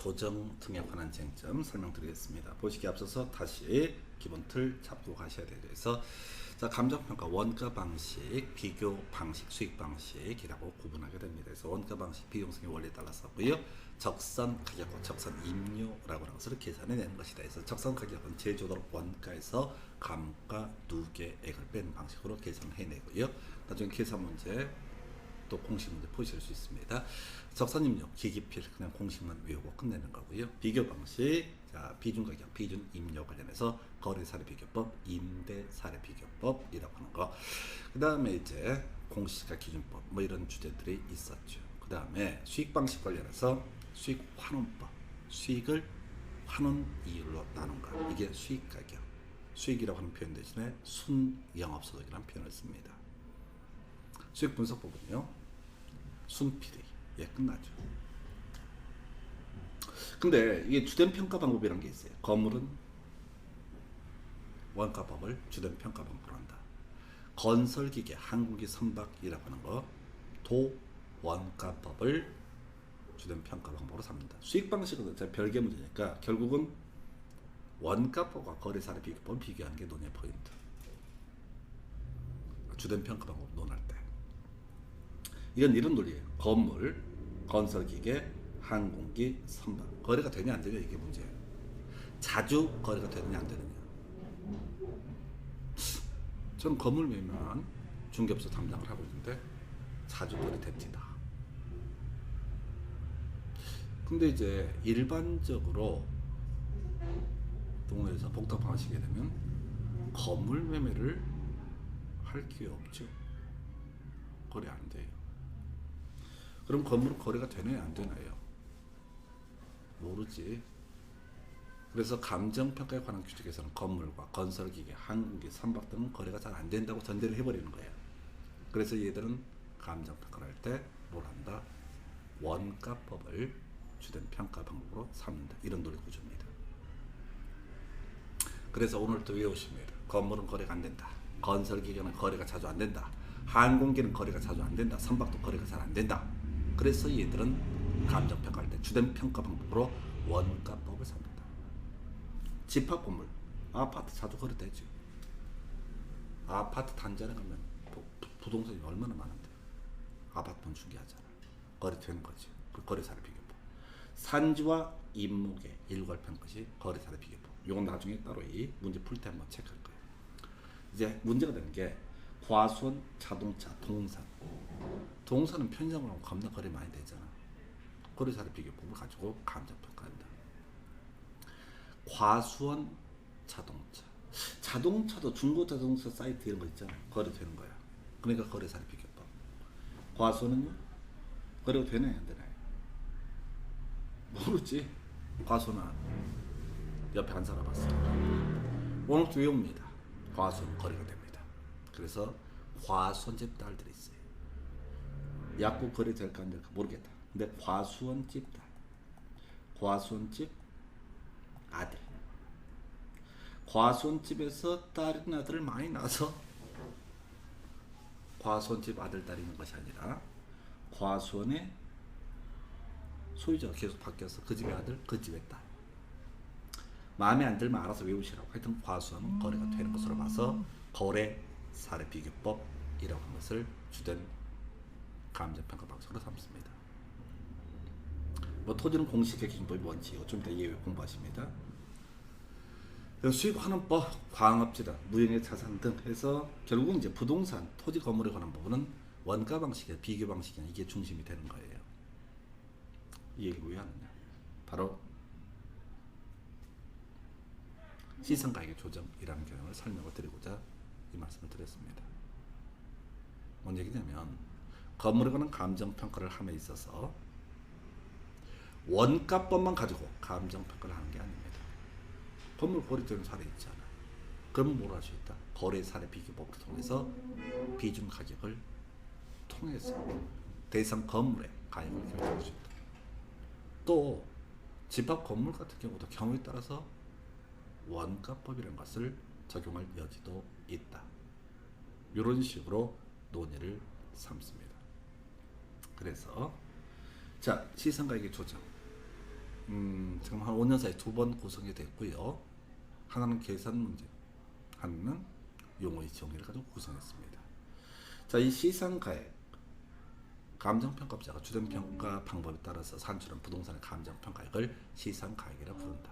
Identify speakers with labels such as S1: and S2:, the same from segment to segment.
S1: 조정 등에 관한 쟁점 설명드리겠습니다. 보시기에 앞서서 다시 기본 틀 잡고 가셔야 되죠. 자, 감정평가 원가 방식, 비교 방식, 수익 방식이라고 구분하게 됩니다. 그래서 원가 방식 비용성의 원리에 따라서고요. 적선 가격과 적선 임료라고 하는 것을 계산해내는 것이다. 그래서 적선 가격은 제조업 원가에서 감가 누계액을 빼는 방식으로 계산해내고요. 나중에 계산 문제 또 공식 문제 보실 수 있습니다. 적선 임료, 기기필 그냥 공식만 외우고 끝내는 거고요. 비교 방식, 자, 비중 가격, 비중 임료 관련해서 거래 사례 비교법, 임대 사례 비교법이라고 하는 거. 그 다음에 이제 공시지가 기준법 뭐 이런 주제들이 있었죠. 그 다음에 수익 방식 관련해서 수익 환원법, 수익을 환원 이율로 나눈 거. 이게 수익 가격, 수익이라고 하는 표현 대신에 순 영업소득이라는 표현을 씁니다. 수익 분석법은요, 순PD, 예, 끝나죠. 근데 이게 주된 평가 방법이라는 게 있어요. 건물은 원가법을 주된 평가 방법으로 한다. 건설기계, 항공기, 선박이라고 하는 거, 도원가법을 주된 평가 방법으로 삼는다. 수익 방식은 별개 문제니까 결국은 원가법과 거래사례 비교법 비교하는 게 논의 포인트. 주된 평가 방법 논할 때. 이건 이런 논리예요. 건물, 건설기계, 항공기, 선박. 거래가 되냐 안 되냐 이게 문제예요. 자주 거래가 되느냐 안 되느냐. 저는 건물 매매만 중개업소 담당을 하고 있는데 자주 거래됩니다. 근데 이제 일반적으로 동네에서 복잡하시게 되면 건물 매매를 할 기회 없죠. 거래 안 돼요. 그럼 건물 거래가 되나요 안 되나요? 모르지. 그래서 감정평가에 관한 규칙에서는 건물과 건설기계, 항공기, 선박 등은 거래가 잘 안 된다고 전제를 해버리는 거예요. 그래서 얘들은 감정평가를 할 때 뭘 한다? 원가법을 주된 평가 방법으로 삼는다. 이런 논리 구조입니다. 그래서 오늘도 외우십니다. 건물은 거래가 안 된다. 건설기계는 거래가 자주 안 된다. 항공기는 거래가 자주 안 된다. 선박도 거래가 잘 안 된다. 그래서 얘들은 감정평가할 때 주된 평가 방법으로 원가법을 삼는다. 집합 건물, 아파트 자주 거래되죠. 아파트 단지에 가면 부동산이 얼마나 많은데 아파트만 중개하잖아. 거래되는 거지. 그 거래사례 비교법. 산지와 임목의 일괄평 것이 거래사례 비교법. 이건 나중에 따로 이 문제 풀 때 한번 체크할 거예요. 이제 문제가 되는 게 과수원, 자동차, 동산. 동산은 편의점하고 겁나 거래 많이 되잖아. 거래사례 비교법을 가지고 감정평가한다. 과수원, 자동차. 자동차도 중고자동차 사이트 이런 거 있잖아. 거래되는 거야. 그러니까 거래사례 비교법. 과수원은요? 거래가 되나요 안 되나요? 모르지. 과수원 옆에 안 살아봤어. 오늘도 외웁니다. 과수원 거래가 됩니다. 그래서 과수원집 딸들이 있어요. 약국 거래될까 안 될까 모르겠다. 근데 과수원집 딸, 과수원집 아들, 과수원집에서 딸인 아들을 많이 낳아서 과수원집 아들 딸이 있는 것이 아니라 과수원의 소유자가 계속 바뀌어서 그 집의 아들, 그 집의 딸. 마음에 안 들면 알아서 외우시라고. 하여튼 과수원은 거래가 되는 것으로 봐서 거래 사례 비교법이라고 하는 것을 주된 감정평가 방식으로 삼습니다. 뭐 토지는 공시의 기준법이 뭔지 좀 이따 예외 공부하십니다. 수익환원법, 광업지단, 무형의 자산 등 해서 결국은 이제 부동산, 토지 건물에 관한 부분은 원가 방식이나 비교 방식이나 이게 중심이 되는 거예요. 이 얘기를 왜 하느냐? 바로 시선가액의 조정이라는 개념을 설명을 드리고자 이 말씀을 드렸습니다. 뭔 얘기냐면 건물에 관한 감정평가를 함에 있어서 원가법만 가지고 감정평가를 하는 게 아닙니다. 건물 거래되는 사례 있잖아. 그러면 뭘 할 수 있다? 거래 사례 비교법을 통해서 비중 가격을 통해서 대상 건물의 가격을 결정할 수 있다. 또 집합 건물 같은 경우도 경우에 따라서 원가법이라는 것을 적용할 여지도 있다. 이런 식으로 논의를 삼습니다. 그래서 자, 시선가액의 조정. 지금 한 5년 사이 2번 구성이 됐고요. 하나는 계산 문제, 하나는 용어의 정의를 가지고 구성했습니다. 자, 이 시상가액, 감정평가업자가 주된 평가 방법에 따라서 산출한 부동산의 감정평가액을 시상가액이라 부른다.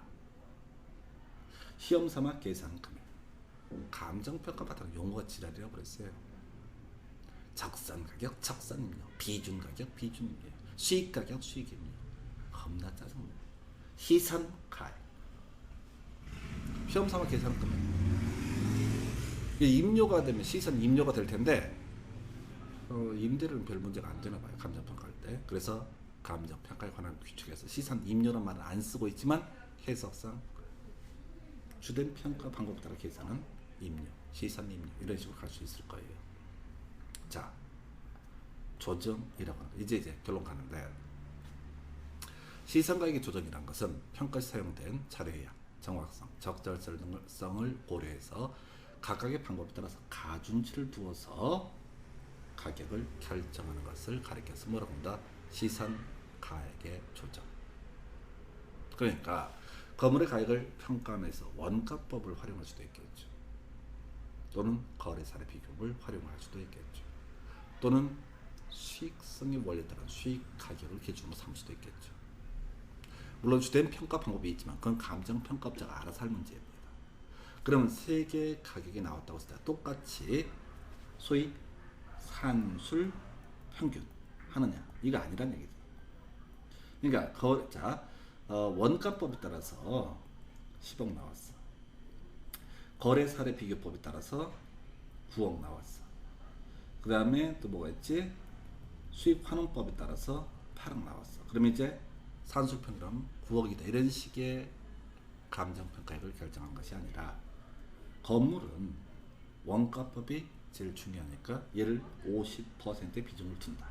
S1: 시험삼아 계산금액, 감정평가 받은 용어가 지랄이라고 그랬어요. 적산가격, 적산입니다. 비준가격, 비준입니다. 수익가격, 수익입니다. 겁나 짜증나. 시상가액, 시험삼아 계산금액. 임료가 되면 시선 임료가 될 텐데 임대료는 별 문제가 안 되나 봐요. 감정평가할 때. 그래서 감정평가에 관한 규칙에서 시선 임료란 말은 안 쓰고 있지만 해석상 주된 평가 방법에 따라 계산은 임료, 시선 임료 이런 식으로 갈 수 있을 거예요. 자, 조정이라고 하는 이제 결론 가는데, 시선가액의 조정이란 것은 평가에 사용된 자료의 양, 정확성, 적절성을 고려해서 각각의 방법에 따라서 가중치를 두어서 가격을 결정하는 것을 가리켜서 뭐라고 한다? 시선가액의 조정. 그러니까 건물의 가격을 평가하면서 원가법을 활용할 수도 있겠죠. 또는 거래사례 비교를 활용할 수도 있겠죠. 또는 수익성의 원리에 따른 수익 가격을 기준으로 삼을 수도 있겠죠. 물론 주된 평가 방법이 있지만 그건 감정평가업자가 알아서 할 문제입니다. 그러면 세 개의 가격이 나왔다고 했을 때 똑같이 소위 산술 평균 하느냐, 이거 아니란 얘기죠. 그러니까 원가법에 따라서 10억 나왔어. 거래사례 비교법에 따라서 9억 나왔어. 그 다음에 또 뭐가 있지? 수익환원법에 따라서 8억 나왔어. 그러면 이제 산술평균은 9억이다. 이런 식의 감정평가액을 결정한 것이 아니라, 건물은 원가법이 제일 중요하니까 얘를 50%의 비중을 둔다.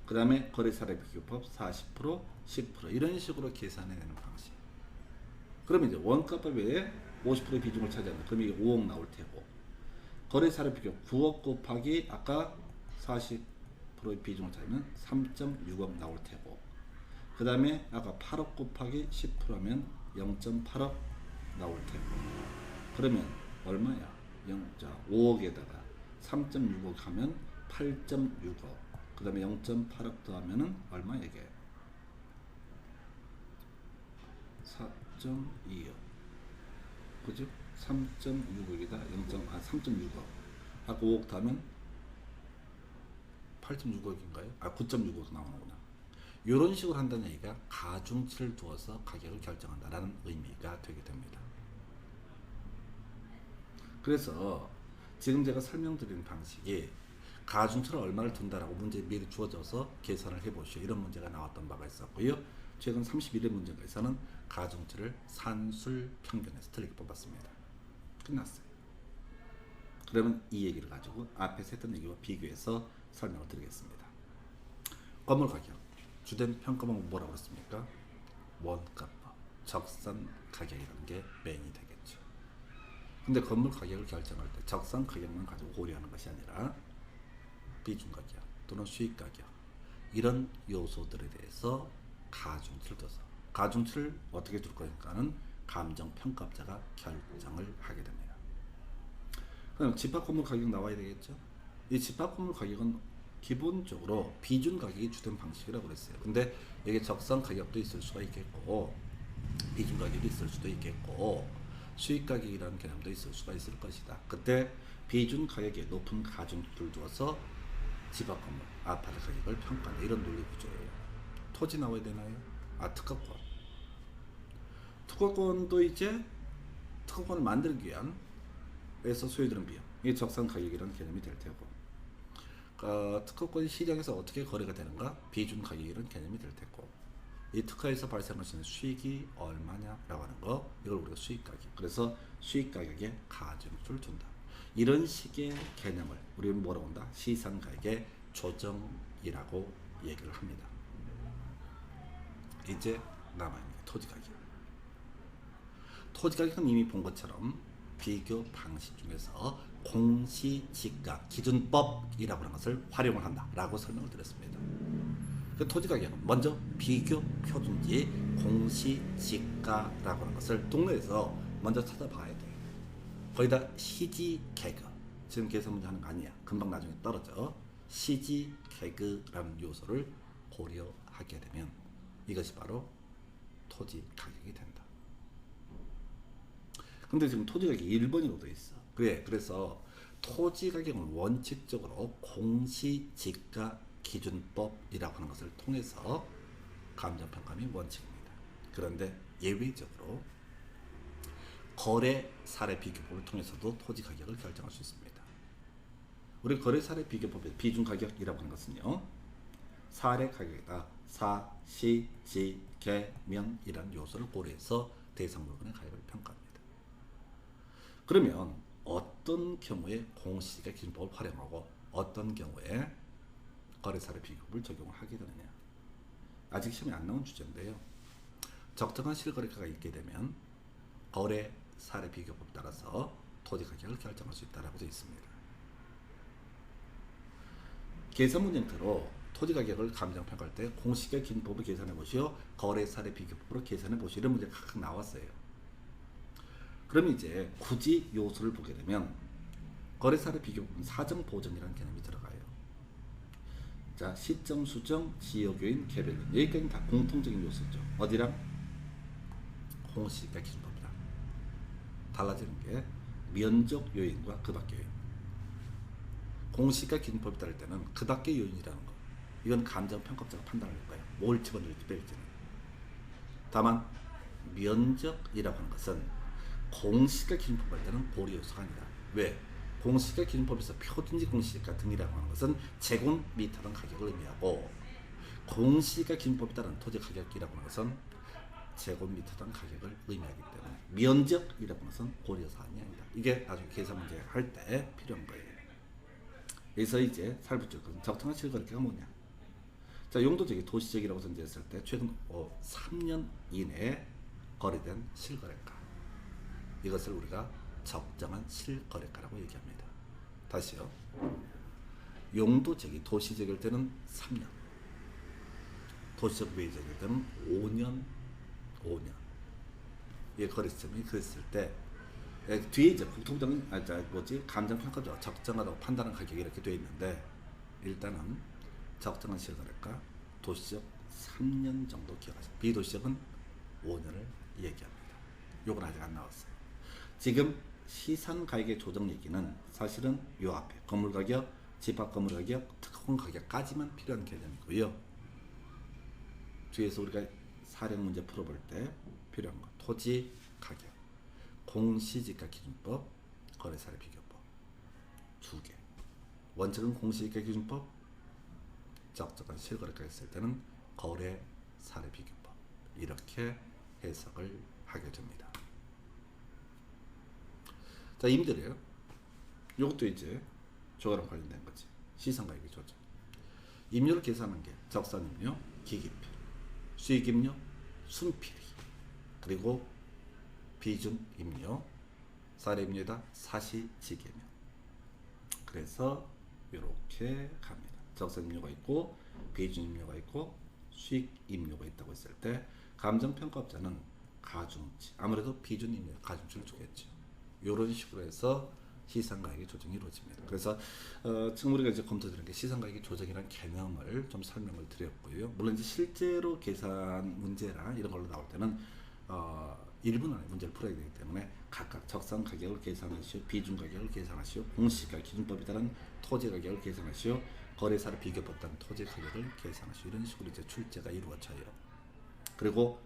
S1: 그 다음에 거래사례 비교법 40%, 10% 이런 식으로 계산해내는 방식. 그러면 이제 원가법에 50%의 비중을 차지한다. 그러면 이게 5억 나올 테고, 거래사례 비교 9억 곱하기 아까 40%의 비중을 차지하면 3.6억 나올 테고, 그 다음에 아까 8억 곱하기 10%하면 0.8억 나올 테고, 그러면 얼마야? 5억에다가 3.6억 하면 8.6억, 그 다음에 0.8억 더하면은 얼마 이게? 4.2억. 그죠? 3.6억이다. 3.6억. 아까 5억 더하면 8.6억인가요? 9.6억 나오는구나. 이런 식으로 한다는 얘기가 가중치를 두어서 가격을 결정한다라는 의미가 되게 됩니다. 그래서 지금 제가 설명드리는 방식이 가중치를 얼마를 둔다라고 문제 미리 주어져서 계산을 해보시오, 이런 문제가 나왔던 바가 있었고요. 최근 31회 문제에서는 가중치를 산술 평균에서 틀리게 뽑았습니다. 끝났어요. 그러면 이 얘기를 가지고 앞에서 했던 얘기와 비교해서 설명을 드리겠습니다. 건물 가격, 주된 평가 방법 뭐라고 그랬습니까? 원가법, 적산 가격이라는 게 메인이 되겠죠. 근데 건물 가격을 결정할 때 적산 가격만 가지고 고려하는 것이 아니라 비중 가격 또는 수익 가격, 이런 요소들에 대해서 가중치를 둬서, 가중치를 어떻게 둘 거니까는 감정평가업자가 결정을 하게 됩니다. 그럼 집합 건물 가격 나와야 되겠죠. 이 집합 건물 가격은 기본적으로 비준 가격이 주된 방식이라고 그랬어요. 근데 이게 적산 가격도 있을 수가 있겠고, 비준 가격이 있을 수도 있겠고, 수익 가격이라는 개념도 있을 수가 있을 것이다. 그때 비준 가격에 높은 가중치를 두어서 집합 건물, 아파트 가격을 평가한다. 이런 논리 구조예요. 토지 나와야 되나요? 특허권. 특허권도 이제 특허권을 만들기 위한 에서 소요되는 비용, 이게 적산 가격이라는 개념이 될 테고, 특허권이 시장에서 어떻게 거래가 되는가? 비준 가격이라는 개념이 될 테고, 이 특허에서 발생할 수 있는 수익이 얼마냐라고 하는 거, 이걸 우리가 수익 가격. 그래서 수익 가격에 가중치를 둔다. 이런 식의 개념을 우리는 뭐라고 한다? 시상 가격의 조정이라고 얘기를 합니다. 이제 남아있는 게 토지 가격. 토지 가격은 이미 본 것처럼 비교 방식 중에서 공시지가 기준법이라고 하는 것을 활용을 한다라고 설명을 드렸습니다. 그 토지 가격은 먼저 비교 표준지 공시지가라고 하는 것을 동네에서 먼저 찾아봐야 돼. 거기다 시지 개그, 지금 계산 문제 하는 거 아니야. 금방 나중에 떨어져. 시지 개그라는 요소를 고려하게 되면 이것이 바로 토지 가격이 된다. 근데 지금 토지 가격이 1번으로 되어 있어. 그래서 토지 가격은 원칙적으로 공시지가 기준법이라고 하는 것을 통해서 감정평가함이 원칙입니다. 그런데 예외적으로 거래 사례 비교법을 통해서도 토지 가격을 결정할 수 있습니다. 우리 거래 사례 비교법의 비중 가격이라고 하는 것은요, 사례 가격에다 사, 시, 지, 개, 면이라는 요소를 고려해서 대상 물건의 가격을 평가합니다. 그러면 어떤 경우에 공시지가 기준법을 활용하고 어떤 경우에 거래 사례 비교법을 적용을 하게 되느냐, 아직 시험에 안 나온 주제인데요. 적정한 실거래가가 있게 되면 거래 사례 비교법 따라서 토지 가격을 결정할 수 있다고 되어 있습니다. 계산 문제 형태로 토지 가격을 감정평가할 때 공시지가 기준법을 계산해 보시오, 거래 사례 비교법으로 계산해 보시오, 이런 문제가 각각 나왔어요. 그럼 이제 굳이 요소를 보게 되면 거래 사례 비교법은 사정 보정이라는 개념이 들어가요. 자, 시점 수정, 지역 요인, 개별 요인, 여기까지는 다 공통적인 요소죠. 어디랑? 공시지가 기준법이랑. 달라지는 게 면적 요인과 그 밖의 요인. 공시지가 기준법에 따를 때는 그 밖의 요인이라는 거, 이건 감정평가업자가 판단할 거예요. 뭘 집어넣을지 뺄지는. 다만 면적이라고 하는 것은 공시지가 기준법 할 때는 고려 요소가 아니다. 왜? 공시지가 기준법에서 표준지 공시지가 등이라고 하는 것은 제곱미터당 가격을 의미하고, 공시지가 기준법에 따른 토지 가격이라고 하는 것은 제곱미터당 가격을 의미하기 때문에 면적이라고 하는 것은 고려 사항이 아니다. 이게 나중에 계산 문제 할 때 필요한 거예요. 그래서 이제 살붙을 것은 적정한 실거래가가 뭐냐. 자, 용도적이 도시적이라고 전제했을 때 최근 3년 이내에 거래된 실거래가, 이것을 우리가 적정한 실거래가라고 얘기합니다. 다시요. 용도적이 도시적일 때는 3년, 도시적 외적일 때는 5년. 이 거래 시점이 그랬을 때 뒤에 이제 국토부장은 감정평가죠. 적정하다고 판단한 가격이 이렇게 되어 있는데, 일단은 적정한 실거래가 도시적 3년 정도 기억하세요. 비도시적은 5년을 얘기합니다. 요건 아직 안 나왔어요. 지금 시산 가격의 조정 얘기는 사실은 요 앞에 건물 가격, 집합 건물 가격, 특허권 가격까지만 필요한 개념이고요. 뒤에서 우리가 사령 문제 풀어볼 때 필요한 거, 토지 가격, 공시지가 기준법, 거래 사례 비교법 두 개. 원칙은 공시지가 기준법, 적정한 실거래가 있을 때는 거래 사례 비교법, 이렇게 해석을 하게 됩니다. 자, 임대료요. 이것도 이제 저거랑 관련된 거지. 시상가격의 조정. 임료를 계산하는 게 적산임료, 기기표, 수익임료, 순필이, 그리고 비준임료, 사례임료에다 사시지계면. 그래서 이렇게 갑니다. 적산임료가 있고 비준임료가 있고 수익임료가 있다고 했을 때 감정평가업자는 가중치, 아무래도 비준임료 가중치를 주겠죠. 이런 식으로 해서 시상가격의 조정이 이루어집니다. 그래서 지금 우리가 이제 검토드리는 게 시상가격의 조정이라는 개념을 좀 설명을 드렸고요. 물론 이제 실제로 계산 문제나 이런 걸로 나올 때는 1분 안에 문제를 풀어야 되기 때문에 각각 적산 가격을 계산하시오, 비중 가격을 계산하시오, 공시지가 기준법에 따른 토지 가격을 계산하시오, 거래사를 비교법 따른 토지 가격을 계산하시오, 이런 식으로 이제 출제가 이루어져요. 그리고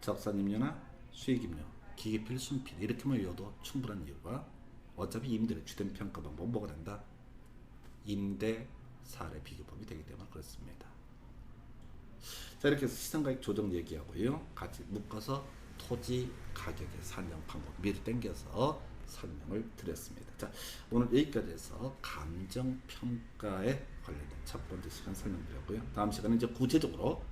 S1: 적산임료나 수익임료, 기기필, 순필 이렇게만 외워도 충분한 이유가, 어차피 임대료 주된 평가 방법은 뭐가 된다? 임대 사례 비교법이 되기 때문에 그렇습니다. 자, 이렇게 해서 시상가격 조정 얘기하고요, 같이 묶어서 토지 가격의 산정 방법 미리 당겨서 설명을 드렸습니다. 자, 오늘 여기까지 해서 감정평가에 관련된 첫 번째 시간 설명드렸고요. 다음 시간은 이제 구체적으로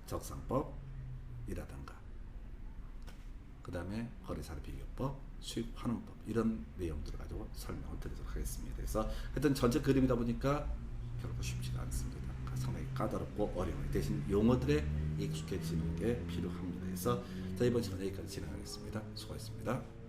S1: 적산법이라든가 그 다음에 거래사례 비교법, 수익환원법 이런 내용들을 가지고 설명을 드리도록 하겠습니다. 그래서 하여튼 전체 그림이다 보니까 결코 쉽지가 않습니다. 상당히 까다롭고 어려워요. 대신 용어들에 익숙해지는 게 필요합니다. 그래서 자, 이번 시간 여기까지 진행하겠습니다. 수고하셨습니다.